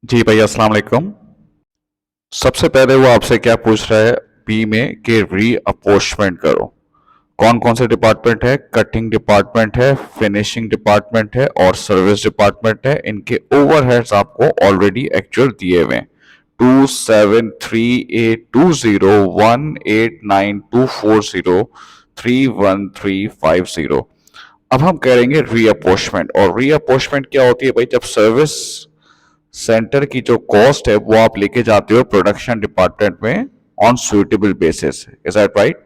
जी भाई अस्सलाम वालेकुम। सबसे पहले वो आपसे क्या पूछ रहा है बी में कि रीअपोर्शमेंट करो। कौन कौन से डिपार्टमेंट है? कटिंग डिपार्टमेंट है, फिनिशिंग डिपार्टमेंट है और सर्विस डिपार्टमेंट है। इनके ओवरहेड्स आपको ऑलरेडी एक्चुअल दिए हुए हैं। 273820189240313350। अब हम करेंगे रीअपोर्शमेंट। और रीअपोर्शमेंट क्या होती है भाई? जब सर्विस सेंटर की जो कॉस्ट है वो आप लेके जाते हो प्रोडक्शन डिपार्टमेंट में on suitable basis. Is that right?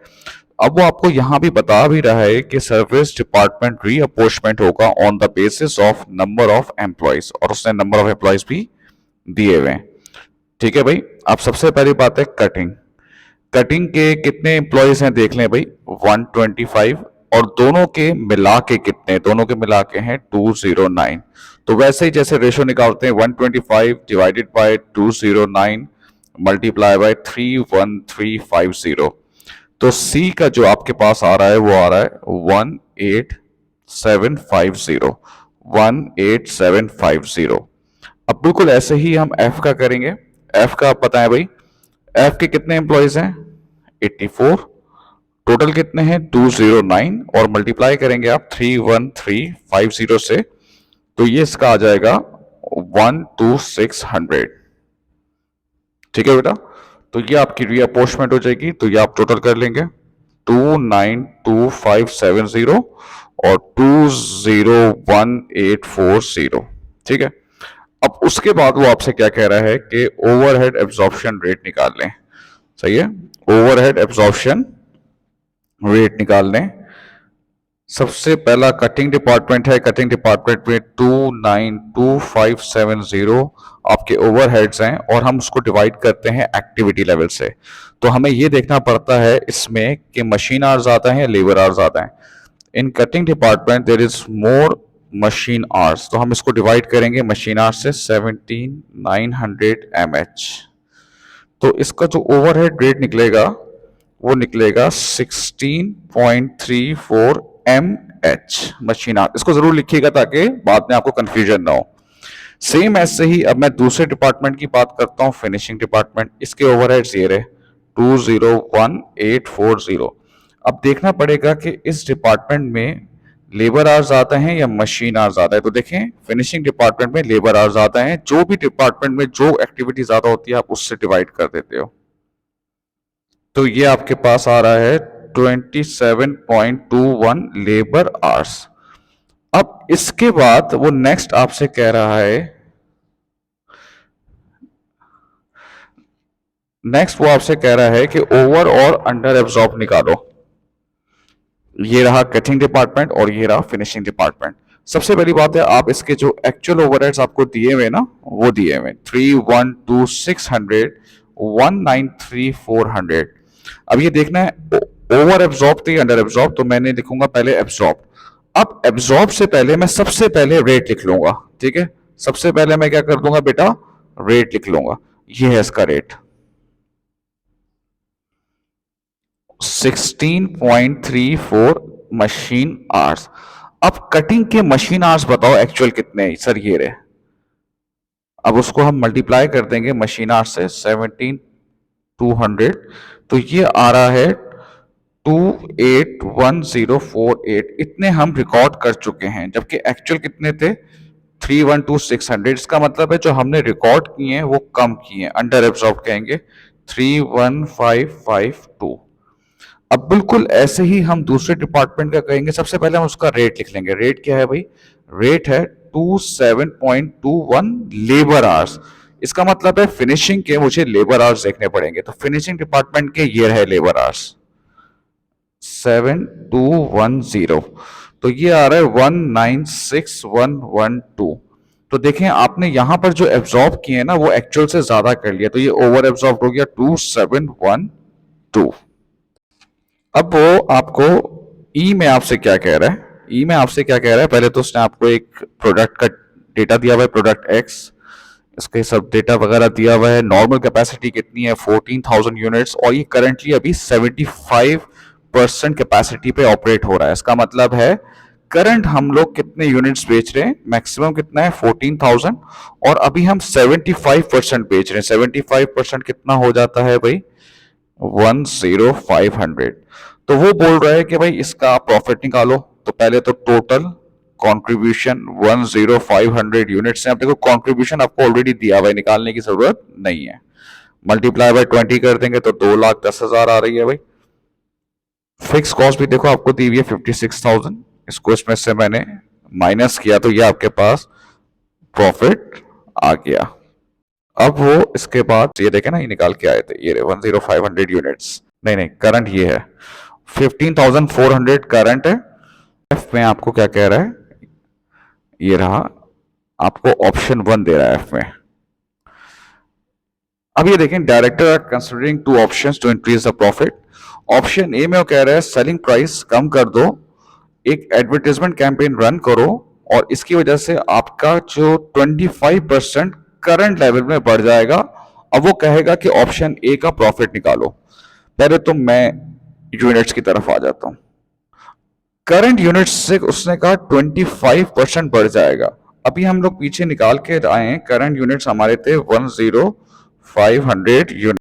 अब वो आपको यहां भी बता भी रहा है कि सर्विस डिपार्टमेंट रीअपोर्शमेंट होगा on the basis of number of employees, और उसने नंबर ऑफ एम्प्लॉयज भी दिए हुए हैं। ठीक है भाई। अब सबसे पहली बात है कटिंग। कटिंग के कितने एम्प्लॉयज हैं देख लें भाई, 125। और दोनों के मिला के कितने? दोनों के मिला के हैं 209। तो वैसे ही जैसे रेशो निकालते हैं 125 डिवाइडेड बाय 209 मल्टीप्लाई बाय 31350। तो सी का जो आपके पास आ रहा है वो आ रहा है 18750। 18750। अब बिल्कुल ऐसे ही हम एफ का करेंगे। एफ का आप बताएं भाई, एफ के कितने एम्प्लॉयज हैं? 84। टोटल कितने हैं? 209। और मल्टीप्लाई करेंगे आप 31350 से, तो ये इसका आ जाएगा 12600। ठीक है बेटा। तो ये आपकी रीअपोर्शमेंट हो जाएगी। तो ये आप टोटल कर लेंगे 292570 और 201840। ठीक है। अब उसके बाद वो आपसे क्या कह रहा है कि ओवरहेड एब्जॉर्प्शन रेट निकाल लें। सही है। ओवरहेड एब्जॉर्प्शन रेट निकाल लें। सबसे पहला कटिंग डिपार्टमेंट है। कटिंग डिपार्टमेंट में 292570 आपके ओवरहेड्स हैं और हम उसको डिवाइड करते हैं एक्टिविटी लेवल से। तो हमें ये देखना पड़ता है इसमें कि मशीन आवर ज्यादा है, लेबर आवर ज्यादा है। In cutting department there is more machine hours, तो हम इसको डिवाइड करेंगे मशीन आवर्स से 17900 mh। तो इसका जो ओवरहेड रेट निकलेगा वो निकलेगा 16.34 mh मशीन आवर। इसको जरूर लिखिएगा ताकि बाद में आपको कंफ्यूजन ना हो। सेम ऐसे ही अब मैं दूसरे डिपार्टमेंट की बात करता हूं, फिनिशिंग डिपार्टमेंट। इसके ओवरहेड्स ये रहे 201840। अब देखना पड़ेगा कि इस डिपार्टमेंट में लेबर आवर ज्यादा हैं या मशीन आवर ज्यादा है। तो देखें, फिनिशिंग डिपार्टमेंट में लेबर आवर ज्यादा है। जो भी डिपार्टमेंट में जो एक्टिविटी ज्यादा होती है आप उससे डिवाइड कर देते हो। तो ये आपके पास आ रहा है 27.21 लेबर आवर्स। अब इसके बाद वो नेक्स्ट आपसे कह रहा है, नेक्स्ट वो आपसे कह रहा है कि ओवर और अंडर एब्जॉर्ब निकालो। ये रहा कटिंग डिपार्टमेंट और ये रहा फिनिशिंग डिपार्टमेंट। सबसे पहली बात है, आप इसके जो एक्चुअल ओवरहेड्स आपको दिए हुए ना वो दिए हुए 312600 193400। अब ये देखना है ओवर एब्जॉर्ब थी अंडर एब्जॉर्ब, तो मैंने लिखूंगा पहले एब्जॉर्ब। अब एब्जॉर्ब से पहले मैं सबसे पहले रेट लिख लूंगा। ठीक है। सबसे पहले मैं क्या कर दूंगा बेटा? रेट लिख लूंगा। ये है इसका रेट 16.34 मशीन आवर्स। अब कटिंग के मशीन आवर्स बताओ एक्चुअल कितने हैं? सर ये रहे। अब उसको हम मल्टीप्लाई कर देंगे मशीन आवर्स से 17200। तो ये आ रहा है 281048। इतने हम रिकॉर्ड कर चुके हैं, जबकि एक्चुअल कितने थे? 312600। इसका मतलब है जो हमने रिकॉर्ड किए हैं वो कम किए हैं, अंडर एब्जॉर्ब कहेंगे 31552। अब बिल्कुल ऐसे ही हम दूसरे डिपार्टमेंट का कहेंगे। सबसे पहले हम उसका रेट लिख लेंगे। रेट क्या है भाई? रेट है 27.21 लेबर आवर्स। इसका मतलब है फिनिशिंग के मुझे लेबर आवर्स देखने पड़ेंगे। तो फिनिशिंग डिपार्टमेंट के ये रहे लेबर आवर्स 7210। तो ये आ रहा है 196112। तो देखें आपने यहां पर जो एब्जॉर्ब किए ना वो एक्चुअल से ज्यादा कर लिया, तो ये ओवर एब्जॉर्ब हो गया 2712। अब वो आपको ई में आपसे क्या कह रहा है? ई में आपसे क्या कह रहा है? पहले तो उसने आपको एक प्रोडक्ट का डेटा दिया हुआ है, प्रोडक्ट एक्स। इसके सब डेटा वगैरह दिया हुआ है। नॉर्मल कैपेसिटी कितनी है? 14,000 यूनिट्स। और ये करंटली अभी 75% कैपेसिटी पे ऑपरेट हो रहा है। इसका मतलब है करंट हम लोग कितने यूनिट्स बेच रहे हैं, मैक्सिमम कितना है 14,000, और अभी हम 75% बेच रहे हैं। 75% कितना हो जाता है भाई, 10,500। तो वो बोल रहा है कि भाई इसका आप प्रॉफिट निकालो। तो पहले तो टोटल कंट्रीब्यूशन 10,500 यूनिट्स है। अब देखो कंट्रीब्यूशन आपको ऑलरेडी दिया हुआ है, निकालने की जरूरत नहीं है। मल्टीप्लाई बाय 20 कर देंगे तो 2,10,000 आ रही है भाई। फिक्स कॉस्ट भी देखो आपको दी हुई है 56,000, इसको इसमें से मैंने माइनस किया तो ये आपके पास प्रॉफिट आ गया। अब वो इसके बाद ये देखे ना, ये निकाल के आए थे, ये 10,500 यूनिट्स, नहीं नहीं करंट ये है 15,400 करंट है। एफ में आपको क्या कह रहा है, ये रहा, आपको ऑप्शन 1 दे रहा है एफ में। अब ये देखें, director are considering two options to increase the profit. Option A में वो कह रहा है सेलिंग प्राइस कम कर दो, एक एडवर्टाइजमेंट कैंपेन रन करो, और इसकी वजह से आपका जो 25% करंट लेवल में बढ़ जाएगा। अब वो कहेगा कि ऑप्शन ए का प्रॉफिट निकालो। पहले तो मैं यूनिट्स की तरफ आ जाता हूं। करंट यूनिट्स से उसने कहा 25% बढ़ जाएगा। अभी हम लोग पीछे निकाल के आए, करंट यूनिट्स हमारे थे 10,500 यूनिट।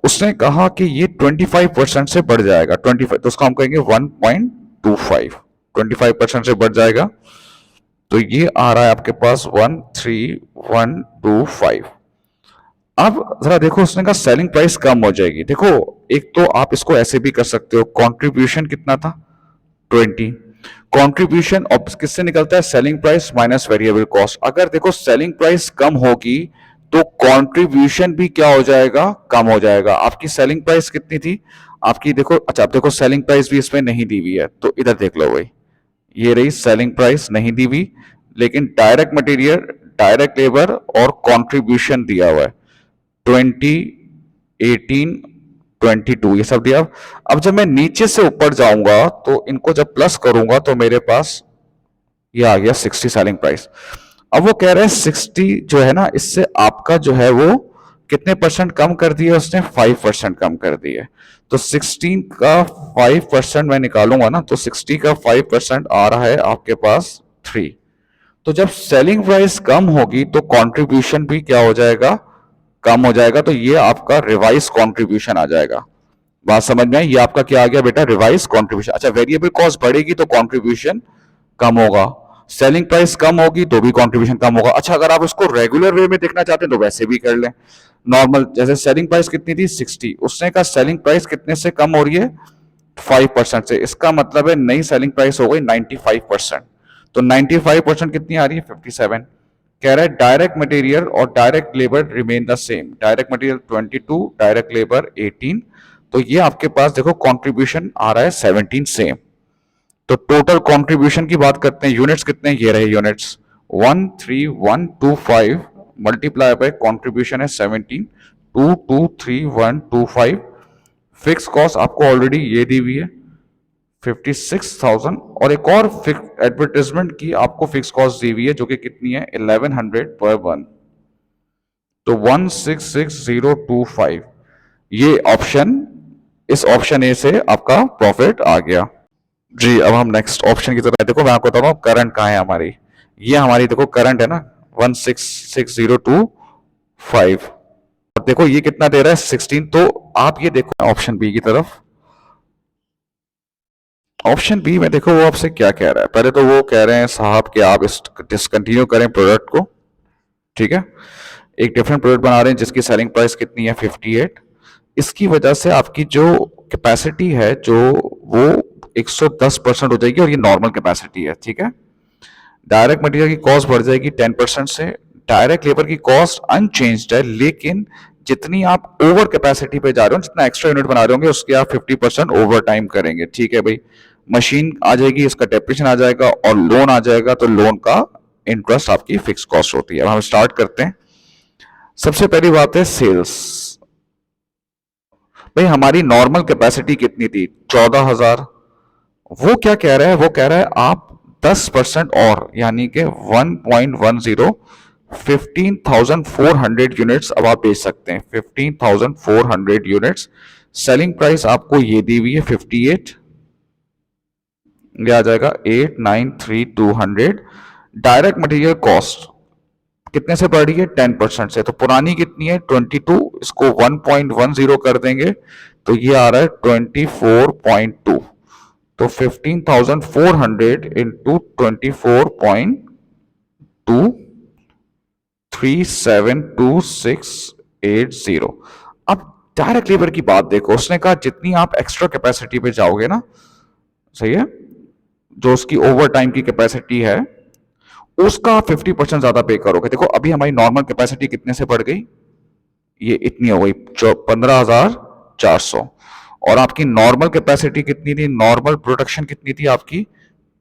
उसने कहा कि ये 25% से बढ़ जाएगा, 25 तो उसको हम कहेंगे 1.25, 25% से बढ़ जाएगा। तो ये आ रहा है आपके पास 13,125। अब जरा देखो, उसने कहा सेलिंग प्राइस कम हो जाएगी। देखो, एक तो आप इसको ऐसे भी कर सकते हो, कंट्रीब्यूशन कितना था 20, कंट्रीब्यूशन किससे निकलता है, selling price minus variable cost. अगर देखो सेलिंग प्राइस कम होगी तो कंट्रीब्यूशन भी क्या हो जाएगा, कम हो जाएगा। आपकी सेलिंग प्राइस कितनी थी आपकी, देखो, अच्छा आप देखो सेलिंग प्राइस भी इसमें नहीं दी हुई है, तो इधर देख लो भाई, ये रही सेलिंग प्राइस नहीं दी हुई, लेकिन डायरेक्ट मटेरियल, डायरेक्ट लेबर और कंट्रीब्यूशन दिया हुआ है 20, 18, 22, ये सब दिया। अब जब मैं नीचे से ऊपर जाऊंगा तो इनको जब प्लस करूंगा तो मेरे पास ये आ गया 60 सेलिंग प्राइस। अब वो कह रहे हैं 60 जो है ना, इससे आपका जो है वो कितने परसेंट कम कर दिया उसने, 5% कम कर दिए। तो 16 का 5% मैं निकालूंगा ना, तो 60 का 5% आ रहा है आपके पास 3। तो जब सेलिंग प्राइस कम होगी तो कंट्रीब्यूशन भी क्या हो जाएगा, कम हो जाएगा। तो ये आपका रिवाइज कंट्रीब्यूशन आ जाएगा। बात समझ में आई, ये आपका क्या आ गया बेटा, रिवाइज कंट्रीब्यूशन। अच्छा, वेरिएबल कॉस्ट बढ़ेगी तो कंट्रीब्यूशन कम होगा, सेलिंग प्राइस कम होगी तो भी कंट्रीब्यूशन कम होगा। अच्छा, अगर आप उसको रेगुलर वे में देखना चाहते हैं तो वैसे भी कर लें, नॉर्मल, जैसे सेलिंग प्राइस कितनी थी 60, उसने कहा सेलिंग प्राइस कितने से कम हो रही है, 5% से। इसका मतलब है नई सेलिंग प्राइस हो गई 95%। तो 95% कितनी आ रही है, 57। कह रहा है डायरेक्ट मटेरियल और direct labour remain the same, direct material 22, direct labour 18। तो ये आपके पास देखो कंट्रीब्यूशन आ रहा है 17 सेम। तो टोटल कंट्रीब्यूशन की बात करते हैं, यूनिट्स कितने, ये रहे यूनिट्स 13125 मल्टीप्लाई बाय कंट्रीब्यूशन है 17, 223125। फिक्स कॉस्ट आपको ऑलरेडी ये दी हुई है 56,000, और एक और एडवर्टाइजमेंट की आपको फिक्स कॉस्ट दी हुई है जो कि कितनी है 1100 पर वन, तो 166025। ये ऑप्शन, इस ऑप्शन ए से आपका प्रॉफिट आ गया जी। अब हम नेक्स्ट ऑप्शन की तरफ, देखो मैं आपको बता रहा हूँ करंट कहाँ है हमारी, ये हमारी देखो करंट है ना 166025, और देखो ये कितना दे रहा है 16। तो आप ये देखो ऑप्शन बी की तरफ, ऑप्शन बी में देखो वो आपसे क्या कह रहा है। पहले तो वो कह रहे हैं साहब कि आप इस डिसकंटिन्यू करें प्रोडक्ट को, ठीक है, एक डिफरेंट प्रोडक्ट बना रहे हैं जिसकी सेलिंग प्राइस कितनी है 58। इसकी वजह से आपकी जो कैपेसिटी है जो वो 110% हो जाएगी, और ये नॉर्मल कैपेसिटी है, ठीक है। डायरेक्ट मटेरियल की कॉस्ट बढ़ जाएगी 10% से, डायरेक्ट लेबर की कॉस्ट अनचेंज्ड है, लेकिन जितनी आप ओवर कैपेसिटी पे जा रहे हो, जितना एक्स्ट्रा यूनिट बना रहे होंगे उसके आप 50% ओवर टाइम करेंगे, ठीक है भाई। मशीन आ जाएगी, इसका डेप्रिसिएशन आ जाएगा, और लोन आ जाएगा, तो लोन का इंटरेस्ट आपकी फिक्स कॉस्ट होती है। अब हम स्टार्ट करते हैं। सबसे पहली बात है सेल्स। भाई हमारी नॉर्मल कैपेसिटी कितनी थी 14,000। वो क्या कह रहा है, वो कह रहा है आप 10% और, यानी कि 1.10, 15,400 यूनिट्स अब आप बेच सकते हैं, 15,400 यूनिट्स। सेलिंग प्राइस आपको ये दी हुई है 58, ये आ जाएगा 893,200। डायरेक्ट मटेरियल कॉस्ट कितने से बढ़ रही है? 10% से। तो पुरानी कितनी है? 22, इसको 1.10 कर देंगे तो ये आ रहा है 24.2। तो 15,400 इंटू 24.2, 372,680। अब डायरेक्ट लेबर की बात देखो, उसने कहा जितनी आप एक्स्ट्रा कैपेसिटी पे जाओगे ना, सही है, जो उसकी ओवर टाइम की कैपेसिटी है उसका 50% ज्यादा पे करोगे। देखो अभी हमारी नॉर्मल कैपेसिटी कितने से बढ़ गई? ये इतनी हो गई 15,400। और आपकी नॉर्मल कैपेसिटी कितनी थी? नॉर्मल प्रोडक्शन कितनी थी आपकी?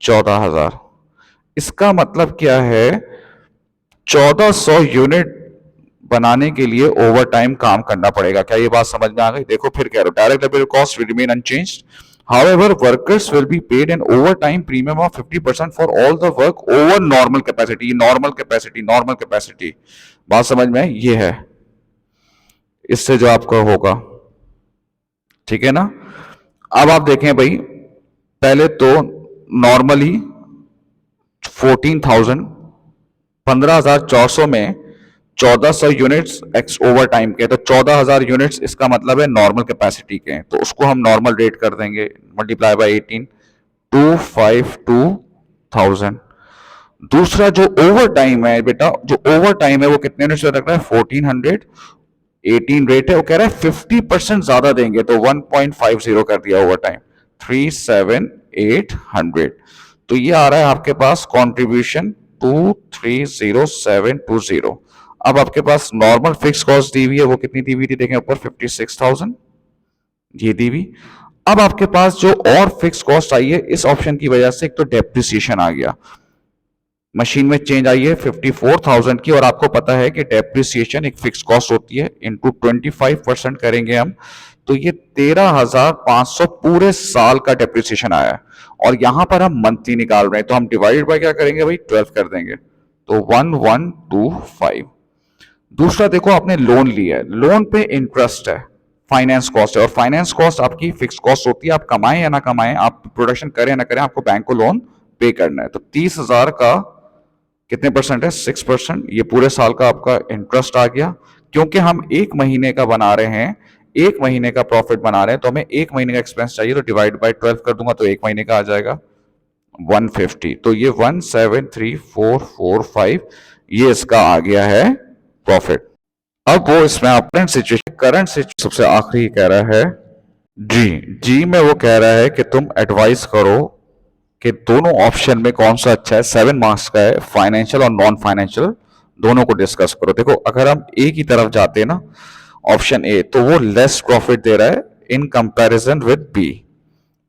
14,000। इसका मतलब क्या है? 1400 यूनिट बनाने के लिए ओवर टाइम काम करना पड़ेगा। क्या ये बात समझ में आ गई? देखो फिर कह रहा हूं, direct labour cost will remain unchanged, however workers will be paid an overtime premium of 50% for all the work over normal capacity. Normal capacity, normal capacity, बात समझ में आई? ये है इससे जो आपका होगा, ठीक है ना। अब आप देखें भाई, पहले तो नॉर्मली 14,000, 15,400 में 1,400 यूनिट्स एक्स ओवर टाइम के, तो 14,000 यूनिट्स इसका मतलब है नॉर्मल कैपेसिटी के हैं। तो उसको हम नॉर्मल रेट कर देंगे, मल्टीप्लाई बाय 18, 252,000। दूसरा जो ओवर टाइम है बेटा, जो ओवर टाइम है वो कितने यूनिट्स रख रहा है? 1400। 18 रेट है, वो कह रहा है 50% ज्यादा देंगे, तो 1.50 कर दिया ओवर टाइम, 37800। तो ये आ रहा है आपके पास कंट्रीब्यूशन 230720। अब आपके पास नॉर्मल फिक्स कॉस्ट दी हुई है, वो कितनी दी हुई थी देखें ऊपर? 56,000 ये दी हुई। अब आपके पास जो और फिक्स कॉस्ट आई है इस ऑप्शन की वजह से, एक तो डेप्रिसिएशन आ गया, मशीन में चेंज आई है 54,000 की, और आपको पता है कि डेप्रिसिएशन एक फिक्स कॉस्ट होती है, इंटू 25% करेंगे हम, तो ये 13,500 पूरे साल का डेप्रिसिएशन आया है। और यहां पर हम मंथली निकाल रहे हैं, तो हम डिवाइड बाय क्या करेंगे भाई? 12 कर देंगे, तो 1125। दूसरा देखो, आपने लोन लिया है, लोन पे इंटरेस्ट है, फाइनेंस कॉस्ट है, और फाइनेंस कॉस्ट आपकी फिक्स कॉस्ट होती है, आप कमाएं या ना कमाएं, आप प्रोडक्शन करें या ना करें, आपको बैंक को लोन पे करना है। तो 30,000 का कितने परसेंट है? 6%। ये पूरे साल का आपका इंटरेस्ट आ गया। क्योंकि हम एक महीने का बना रहे हैं, एक महीने का प्रॉफिट बना रहे हैं, तो हमें एक महीने का एक्सपेंस चाहिए, तो डिवाइड बाय 12 कर दूंगा, तो एक महीने का आ जाएगा 150। तो ये 173445, ये इसका आ गया है प्रॉफिट। अब वो इसमें करंट सिचुएशन सबसे आखिरी कह रहा है, जी जी में वो कह रहा है कि तुम एडवाइस करो कि दोनों ऑप्शन में कौन सा अच्छा है। 7 मार्क्स का है, फाइनेंशियल और नॉन फाइनेंशियल दोनों को डिस्कस करो। देखो अगर हम ए की तरफ जाते हैं ना, ऑप्शन ए, तो वो लेस प्रॉफिट दे रहा है in comparison with B.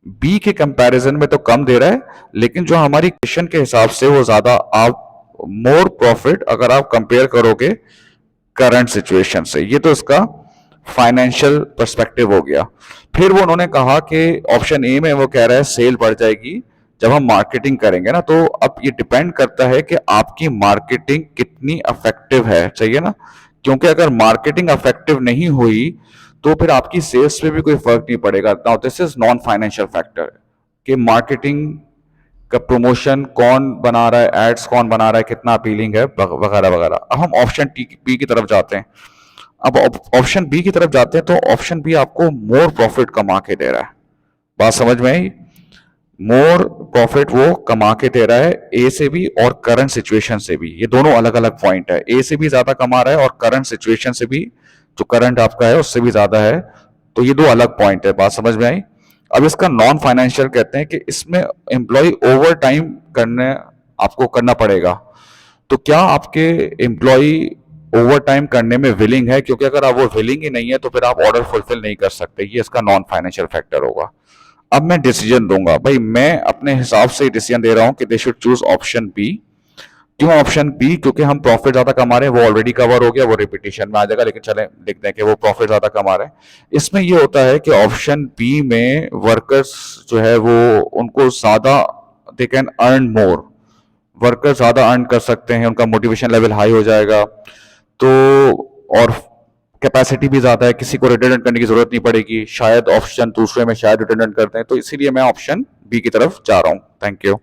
B के कंपैरिजन में तो कम दे रहा है, लेकिन जो हमारी क्वेश्चन के हिसाब से वो ज्यादा, आप मोर प्रॉफिट अगर आप कंपेयर करोगे करंट सिचुएशन से। ये तो इसका फाइनेंशियल पर्सपेक्टिव हो गया। फिर वो उन्होंने कहा कि ऑप्शन ए में वो कह रहा है सेल बढ़ जाएगी जब हम मार्केटिंग करेंगे ना। तो अब ये डिपेंड करता है कि आपकी मार्केटिंग कितनी इफेक्टिव है, चाहिए ना, क्योंकि अगर मार्केटिंग इफेक्टिव नहीं हुई तो फिर आपकी सेल्स पे भी कोई फर्क नहीं पड़ेगा। Now this is non financial factor, कि मार्केटिंग का प्रमोशन कौन बना रहा है, एड्स कौन बना रहा है, कितना अपीलिंग है, वगैरह वगैरह। अब हम ऑप्शन बी की तरफ जाते हैं। अब ऑप्शन बी की तरफ जाते हैं, तो ऑप्शन बी आपको मोर प्रॉफिट कमा के दे रहा है। बात समझ में आई? मोर प्रॉफिट वो कमा के दे रहा है ए से भी और करंट सिचुएशन से भी। ये दोनों अलग अलग पॉइंट है, ए से भी ज्यादा कमा रहा है और करंट सिचुएशन से भी, जो करंट आपका है उससे भी ज्यादा है। तो ये दो अलग पॉइंट है, बात समझ में आई? अब इसका नॉन फाइनेंशियल कहते हैं कि इसमें एम्प्लॉय ओवर टाइम करने आपको करना पड़ेगा। तो क्या आपके एम्प्लॉय ओवर टाइम करने में विलिंग है? क्योंकि अगर आप वो विलिंग ही नहीं है तो फिर आप ऑर्डर फुलफिल नहीं कर सकते। ये इसका नॉन फाइनेंशियल फैक्टर होगा। अब मैं डिसीजन दूंगा भाई, मैं अपने हिसाब से डिसीजन दे रहा हूं कि they should choose option B. क्यों ऑप्शन बी? क्योंकि हम प्रॉफिट ज्यादा कमा रहे हैं, वो ऑलरेडी कवर हो गया, वो रिपीटेशन में आ जाएगा, लेकिन चले लिख दें कि वो प्रॉफिट ज्यादा कमा रहे हैं। इसमें ये होता है कि ऑप्शन बी में वर्कर्स जो है वो, उनको ज्यादा, they can earn more, worker ज्यादा अर्न कर सकते हैं, उनका मोटिवेशन लेवल हाई हो जाएगा। तो और कैपेसिटी भी ज़्यादा है, किसी को रिडंडेंट करने की ज़रूरत नहीं पड़ेगी, शायद ऑप्शन दूसरे में शायद रिडंडेंट करते हैं, तो इसीलिए मैं ऑप्शन बी की तरफ जा रहा हूँ। Thank you.